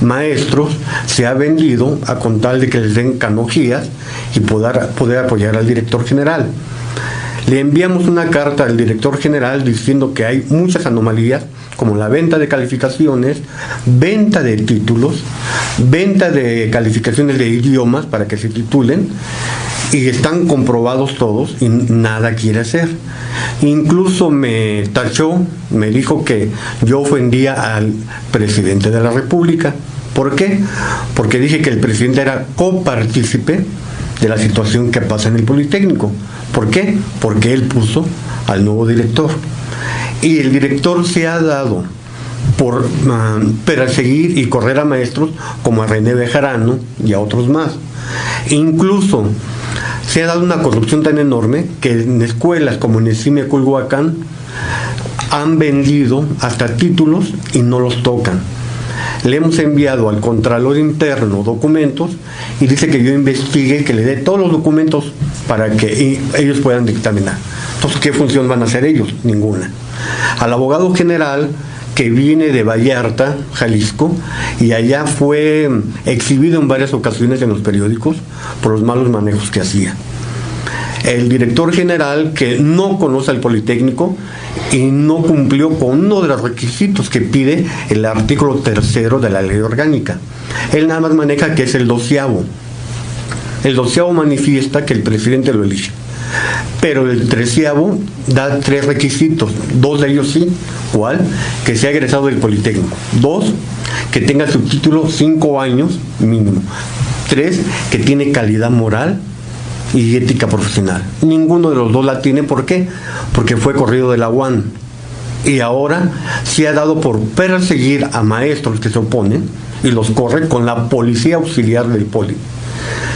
maestros, se ha vendido a con tal de que les den canonjías y poder apoyar al director general. Le enviamos una carta al director general diciendo que hay muchas anomalías, como la venta de calificaciones, venta de títulos, venta de calificaciones de idiomas para que se titulen, y están comprobados todos y nada quiere hacer. Incluso me tachó, me dijo que yo ofendía al presidente de la República. ¿Por qué? Porque dije que el presidente era copartícipe de la situación que pasa en el Politécnico. ¿Por qué? Porque él puso al nuevo director. Y el director se ha dado por perseguir y correr a maestros como a René Bejarano y a otros más. Incluso se ha dado una corrupción tan enorme que en escuelas como en Esime Culhuacán han vendido hasta títulos y no los tocan. Le hemos enviado al Contralor Interno documentos y dice que yo investigue, que le dé todos los documentos para que ellos puedan dictaminar. Entonces, ¿qué función van a hacer ellos? Ninguna. Al abogado general, que viene de Vallarta, Jalisco, y allá fue exhibido en varias ocasiones en los periódicos por los malos manejos que hacía. El director general, que no conoce al Politécnico y no cumplió con uno de los requisitos que pide el artículo 3º de la ley orgánica. Él nada más maneja que es el 12º. El 12º manifiesta que el presidente lo elige. Pero el 13º da 3 requisitos, 2 de ellos sí. ¿Cuál? Que sea egresado del Politécnico. 2, que tenga su título 5 años mínimo. 3, que tiene calidad moral y ética profesional. Ninguno de los 2 la tiene. ¿Por qué? Porque fue corrido de la UAN. Y ahora se ha dado por perseguir a maestros que se oponen y los corre con la policía auxiliar del Poli.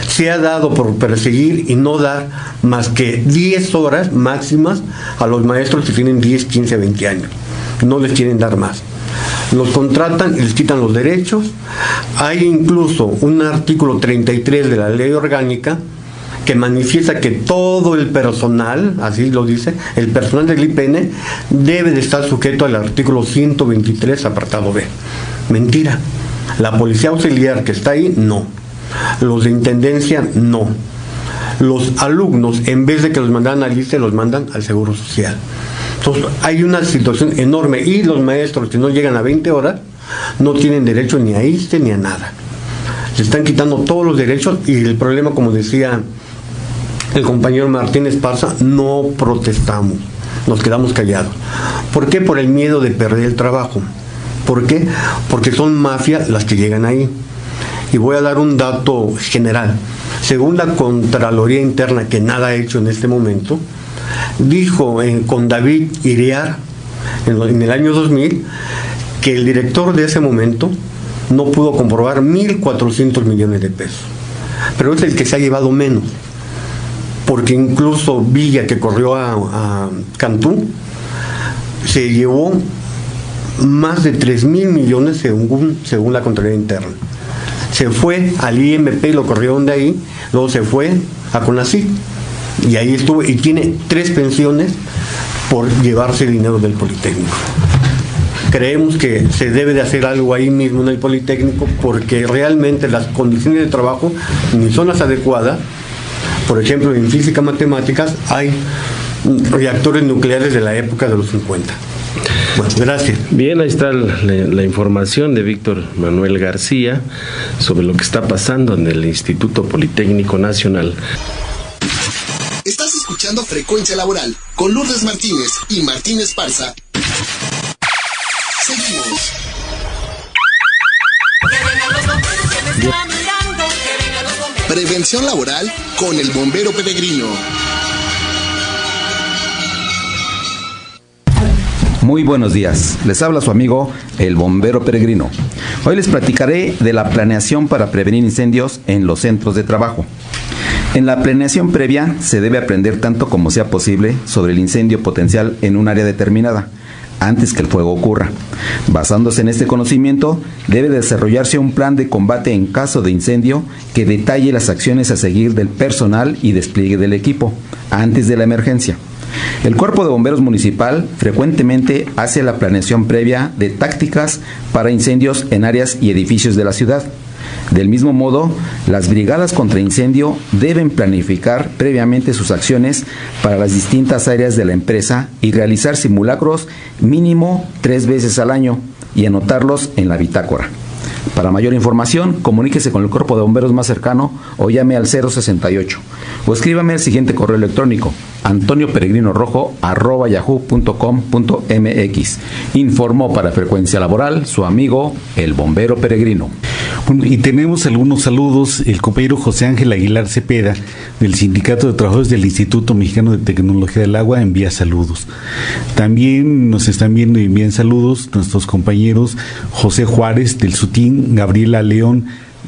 Se ha dado por perseguir y no dar más que 10 horas máximas a los maestros que tienen 10, 15, 20 años. No les quieren dar más. Los contratan y les quitan los derechos. Hay incluso un artículo 33 de la ley orgánica que manifiesta que todo el personal, así lo dice, el personal del IPN debe de estar sujeto al artículo 123, apartado B. Mentira. La policía auxiliar que está ahí, no. Los de intendencia, no. Los alumnos, en vez de que los mandaran al ISSSTE, los mandan al Seguro Social. Entonces, hay una situación enorme y los maestros que no llegan a 20 horas no tienen derecho ni a ISSSTE ni a nada. Se están quitando todos los derechos y el problema, como decía el compañero Martín Esparza, no protestamos, nos quedamos callados. ¿Por qué? Por el miedo de perder el trabajo. ¿Por qué? Porque son mafias las que llegan ahí. Y voy a dar un dato general. Según la Contraloría Interna, que nada ha hecho en este momento, dijo con David Iriar en el año 2000 que el director de ese momento no pudo comprobar 1.400 millones de pesos. Pero es el que se ha llevado menos. Porque incluso Villa, que corrió a Cantú, se llevó más de 3.000 millones según la Contraloría Interna. Se fue al IMP, lo corrieron de ahí, luego se fue a CONACYT y ahí estuvo, y tiene 3 pensiones por llevarse dinero del Politécnico. Creemos que se debe de hacer algo ahí mismo en el Politécnico porque realmente las condiciones de trabajo ni son las adecuadas. Por ejemplo, en física matemáticas hay reactores nucleares de la época de los 50. Bueno, gracias. Bien, ahí está la información de Víctor Manuel García sobre lo que está pasando en el Instituto Politécnico Nacional. Estás escuchando Frecuencia Laboral con Lourdes Martínez y Martín Esparza. Seguimos. Prevención laboral con el bombero peregrino. Muy buenos días, les habla su amigo el bombero peregrino. Hoy les platicaré de la planeación para prevenir incendios en los centros de trabajo. En la planeación previa se debe aprender tanto como sea posible sobre el incendio potencial en un área determinada, antes que el fuego ocurra. Basándose en este conocimiento, debe desarrollarse un plan de combate en caso de incendio que detalle las acciones a seguir del personal y despliegue del equipo antes de la emergencia. El Cuerpo de Bomberos Municipal frecuentemente hace la planeación previa de tácticas para incendios en áreas y edificios de la ciudad. Del mismo modo, las brigadas contra incendio deben planificar previamente sus acciones para las distintas áreas de la empresa y realizar simulacros mínimo 3 veces al año y anotarlos en la bitácora. Para mayor información, comuníquese con el Cuerpo de Bomberos más cercano o llame al 068 o escríbame al siguiente correo electrónico: antonioperegrinorojo@yahoo.com.mx. Informó para Frecuencia Laboral su amigo el bombero peregrino. Bueno, y tenemos algunos saludos. El compañero José Ángel Aguilar Cepeda, del Sindicato de Trabajadores del Instituto Mexicano de Tecnología del Agua, envía saludos. También nos están viendo y envían saludos nuestros compañeros José Juárez del SUTIN, Gabriela León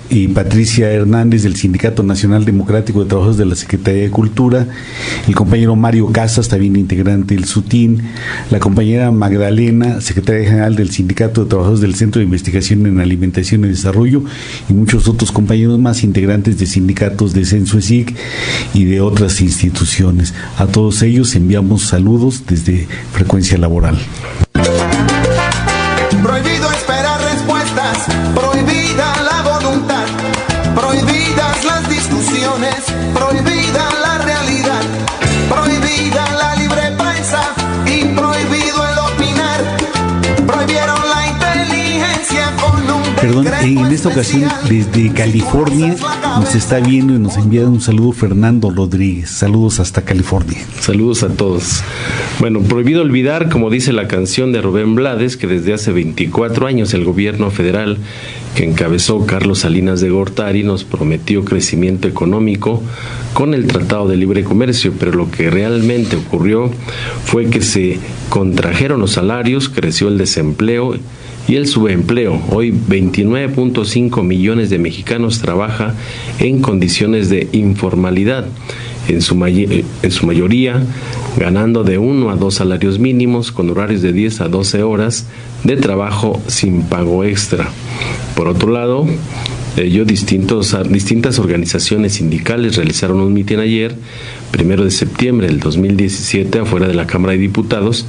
y Patricia Hernández del Sindicato Nacional Democrático de Trabajadores de la Secretaría de Cultura, el compañero Mario Casas, también integrante del SUTIN, la compañera Magdalena, secretaria general del Sindicato de Trabajadores del Centro de Investigación en Alimentación y Desarrollo, y muchos otros compañeros más integrantes de sindicatos de Censo-ESIC y de otras instituciones. A todos ellos enviamos saludos desde Frecuencia Laboral. Prohibido esperar respuestas, prohibida la voluntad, prohibidas las discusiones, prohibida la realidad, prohibida la libre prensa y prohibido el opinar. Prohibieron la inteligencia con un Perdón, en esta ocasión desde California nos está viendo y nos envía un saludo Fernando Rodríguez. Saludos hasta California. Saludos a todos. Bueno, prohibido olvidar, como dice la canción de Rubén Blades, que desde hace 24 años el gobierno federal que encabezó Carlos Salinas de Gortari nos prometió crecimiento económico con el Tratado de Libre Comercio, pero lo que realmente ocurrió fue que se contrajeron los salarios, creció el desempleo y el subempleo. Hoy 29.5 millones de mexicanos trabajan en condiciones de informalidad, en su mayoría ganando de 1 a 2 salarios mínimos con horarios de 10 a 12 horas de trabajo sin pago extra. Por otro lado, distintas organizaciones sindicales realizaron un mitin ayer, 1 de septiembre del 2017, afuera de la Cámara de Diputados,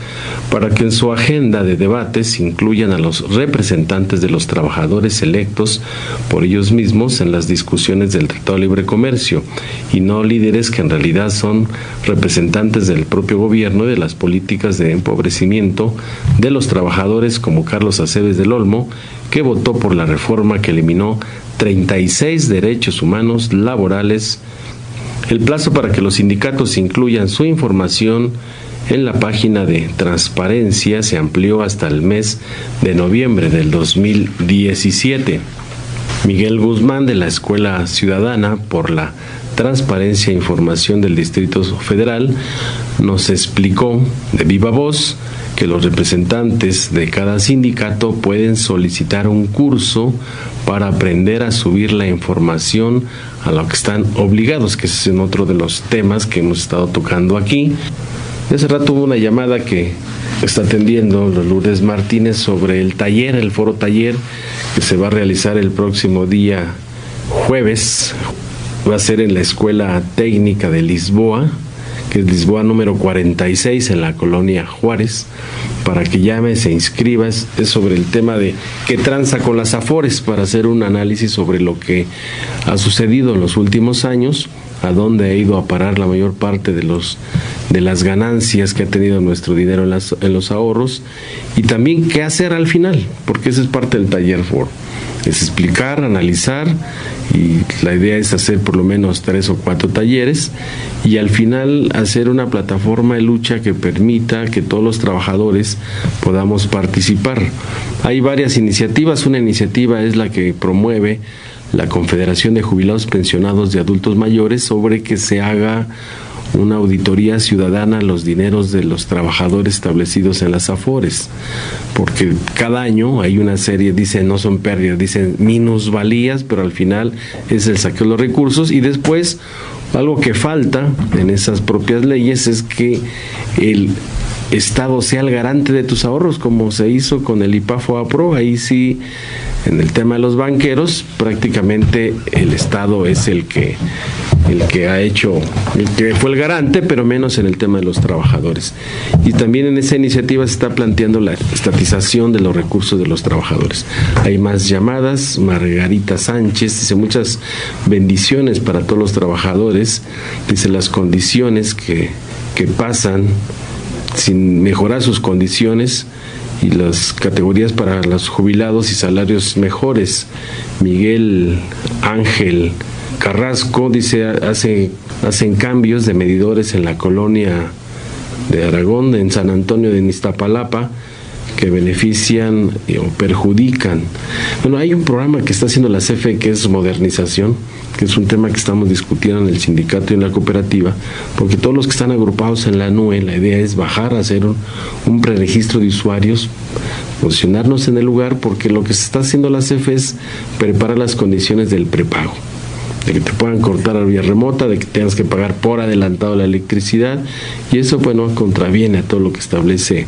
para que en su agenda de debates incluyan a los representantes de los trabajadores electos por ellos mismos en las discusiones del Tratado de Libre Comercio, y no líderes que en realidad son representantes del propio gobierno y de las políticas de empobrecimiento de los trabajadores, como Carlos Aceves del Olmo, que votó por la reforma que eliminó 36 derechos humanos laborales. El plazo para que los sindicatos incluyan su información en la página de transparencia se amplió hasta el mes de noviembre del 2017. Miguel Guzmán, de la Escuela Ciudadana por la Transparencia e Información del Distrito Federal, nos explicó de viva voz que los representantes de cada sindicato pueden solicitar un curso para aprender a subir la información a lo que están obligados, que ese es otro de los temas que hemos estado tocando aquí. Hace rato hubo una llamada que está atendiendo Lourdes Martínez sobre el taller, el foro taller, que se va a realizar el próximo día jueves. Va a ser en la Escuela Técnica de Lisboa, que es Lisboa número 46 en la colonia Juárez, para que llame, se inscriba. Es sobre el tema de qué tranza con las Afores, para hacer un análisis sobre lo que ha sucedido en los últimos años, a dónde ha ido a parar la mayor parte de las ganancias que ha tenido nuestro dinero en los ahorros, y también qué hacer al final, porque esa es parte del taller foro. Es explicar, analizar, y la idea es hacer por lo menos 3 o 4 talleres y al final hacer una plataforma de lucha que permita que todos los trabajadores podamos participar. Hay varias iniciativas. Una iniciativa es la que promueve la Confederación de Jubilados Pensionados de Adultos Mayores sobre que se haga una auditoría ciudadana a los dineros de los trabajadores establecidos en las Afores, porque cada año hay una serie, dicen no son pérdidas, dicen minusvalías, pero al final es el saqueo de los recursos. Y después algo que falta en esas propias leyes es que el Estado sea el garante de tus ahorros, como se hizo con el IPAFO-APRO. Ahí sí, en el tema de los banqueros, prácticamente el Estado es el que ha hecho, el que fue el garante, pero menos en el tema de los trabajadores. Y también en esa iniciativa se está planteando la estatización de los recursos de los trabajadores. Hay más llamadas. Margarita Sánchez dice: muchas bendiciones para todos los trabajadores. Dice: las condiciones que pasan sin mejorar sus condiciones, y las categorías para los jubilados y salarios mejores. Miguel Ángel Carrasco dice: hacen cambios de medidores en la colonia de Aragón, en San Antonio de Iztapalapa, que benefician o perjudican. Bueno, hay un programa que está haciendo la CFE que es modernización, que es un tema que estamos discutiendo en el sindicato y en la cooperativa, porque todos los que están agrupados en la NUE, la idea es bajar a hacer un preregistro de usuarios posicionarnos en el lugar, porque lo que se está haciendo la CFE es preparar las condiciones del prepago, de que te puedan cortar a vía remota, de que tengas que pagar por adelantado la electricidad, y eso bueno contraviene a todo lo que establece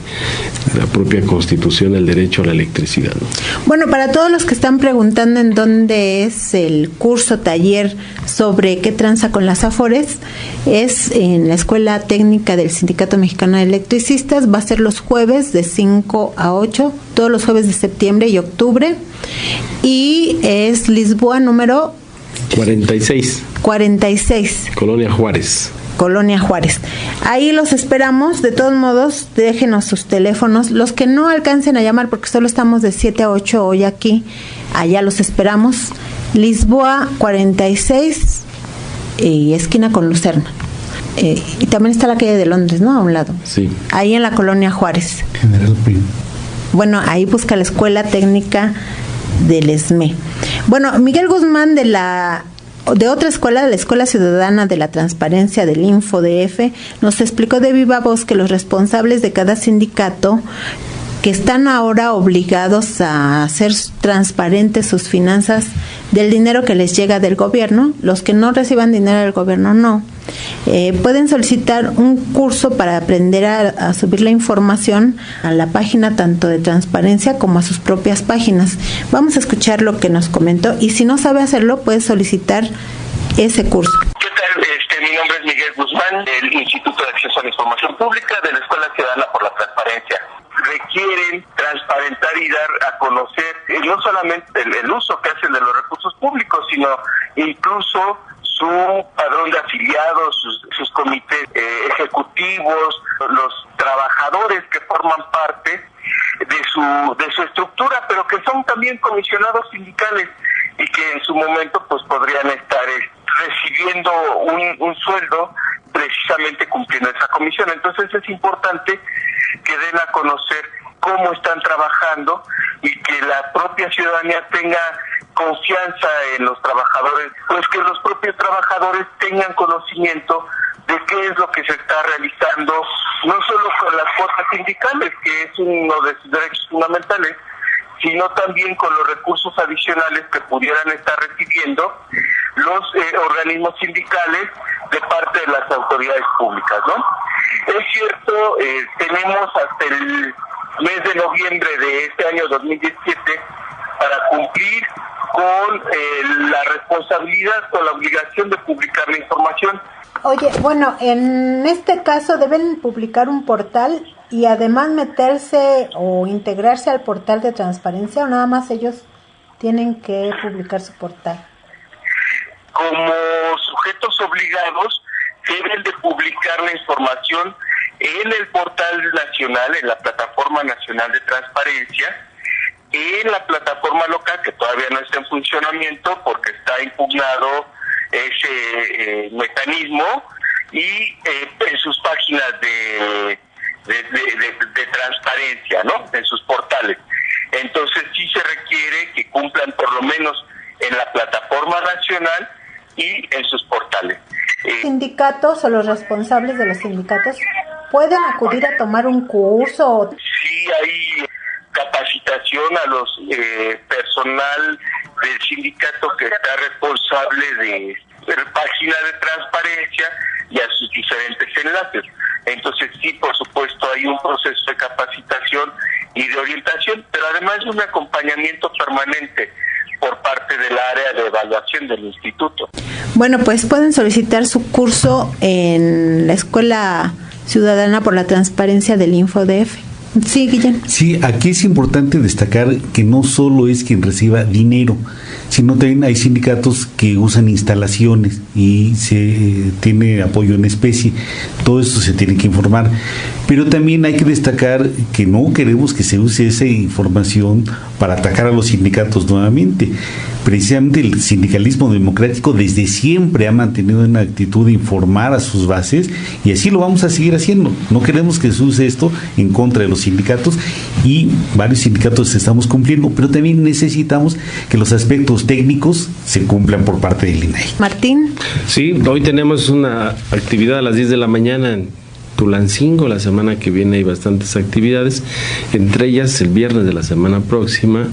la propia Constitución, el derecho a la electricidad, ¿no? Bueno, para todos los que están preguntando en dónde es el curso taller sobre qué tranza con las Afores, es en la Escuela Técnica del Sindicato Mexicano de Electricistas. Va a ser los jueves de 5 a 8, todos los jueves de septiembre y octubre, y es Lisboa número 46. Colonia Juárez. Ahí los esperamos. De todos modos, déjenos sus teléfonos. Los que no alcancen a llamar, porque solo estamos de 7 a 8 hoy aquí, allá los esperamos. Lisboa 46 y esquina con Lucerna. Y también está la calle de Londres, ¿no? A un lado. Sí. Ahí en la Colonia Juárez. General Primo. Bueno, ahí busca la Escuela Técnica del ESME. Bueno, Miguel Guzmán de otra escuela, de la Escuela Ciudadana de la Transparencia del InfoDF, nos explicó de viva voz que los responsables de cada sindicato, que están ahora obligados a hacer transparentes sus finanzas del dinero que les llega del gobierno, los que no reciban dinero del gobierno no, pueden solicitar un curso para aprender a subir la información a la página tanto de transparencia como a sus propias páginas. Vamos a escuchar lo que nos comentó, y si no sabe hacerlo puede solicitar ese curso. ¿Qué tal? Mi nombre es Miguel Guzmán, del Instituto de Acceso a la Información Pública de la Escuela Ciudadana por la Transparencia. Requieren transparentar y dar a conocer no solamente el uso que hacen de los recursos públicos, sino incluso su padrón de afiliados, sus comités ejecutivos, los trabajadores que forman parte de su estructura, pero que son también comisionados sindicales y que en su momento pues podrían estar recibiendo un sueldo precisamente cumpliendo esa comisión. Entonces es importante que den a conocer cómo están trabajando y que la propia ciudadanía tenga confianza en los trabajadores, pues que los propios trabajadores tengan conocimiento de qué es lo que se está realizando, no solo con las cuotas sindicales, que es uno de sus derechos fundamentales, sino también con los recursos adicionales que pudieran estar recibiendo los organismos sindicales de parte de las autoridades públicas, ¿no? Es cierto, tenemos hasta el mes de noviembre de este año 2017 para cumplir con la responsabilidad, con la obligación de publicar la información. Oye, bueno, en este caso deben publicar un portal y además meterse o integrarse al portal de transparencia, o nada más ellos tienen que publicar su portal. Como sujetos obligados deben de publicar la información en el portal nacional, en la plataforma nacional de transparencia, en la plataforma local que todavía no está en funcionamiento porque está impugnado ese mecanismo, y en sus páginas de transparencia, ¿no? En sus portales. Entonces sí se requiere que cumplan por lo menos en la plataforma nacional y en sus portales. ¿Sindicatos o los responsables de los sindicatos pueden acudir a tomar un curso? Sí, hay capacitación a los personal del sindicato que está responsable de la página de transparencia y a sus diferentes enlaces. Entonces sí, por supuesto, hay un proceso de capacitación y de orientación, pero además de un acompañamiento permanente por parte del área de evaluación del instituto. Bueno, pues pueden solicitar su curso en la Escuela Ciudadana por la Transparencia del InfoDF. Sí, Guillén. Sí, aquí es importante destacar que no solo es quien reciba dinero, sino también hay sindicatos que usan instalaciones y se tiene apoyo en especie. Todo esto se tiene que informar. Pero también hay que destacar que no queremos que se use esa información para atacar a los sindicatos nuevamente. Precisamente el sindicalismo democrático desde siempre ha mantenido una actitud de informar a sus bases, y así lo vamos a seguir haciendo. No queremos que se use esto en contra de los sindicatos, y varios sindicatos estamos cumpliendo, pero también necesitamos que los aspectos técnicos se cumplan por parte del INAI. Martín. Sí, hoy tenemos una actividad a las 10 de la mañana en Tulancingo. La semana que viene hay bastantes actividades, entre ellas el viernes de la semana próxima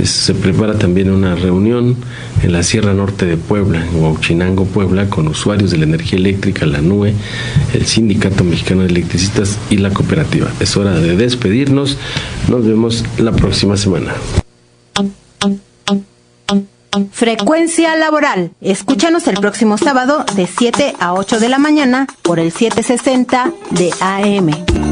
se prepara también una reunión en la Sierra Norte de Puebla, en Huauchinango, Puebla, con usuarios de la energía eléctrica, la NUE, el Sindicato Mexicano de Electricistas y la cooperativa. Es hora de despedirnos, nos vemos la próxima semana. Frecuencia laboral. Escúchanos el próximo sábado de 7 a 8 de la mañana por el 760 de AM.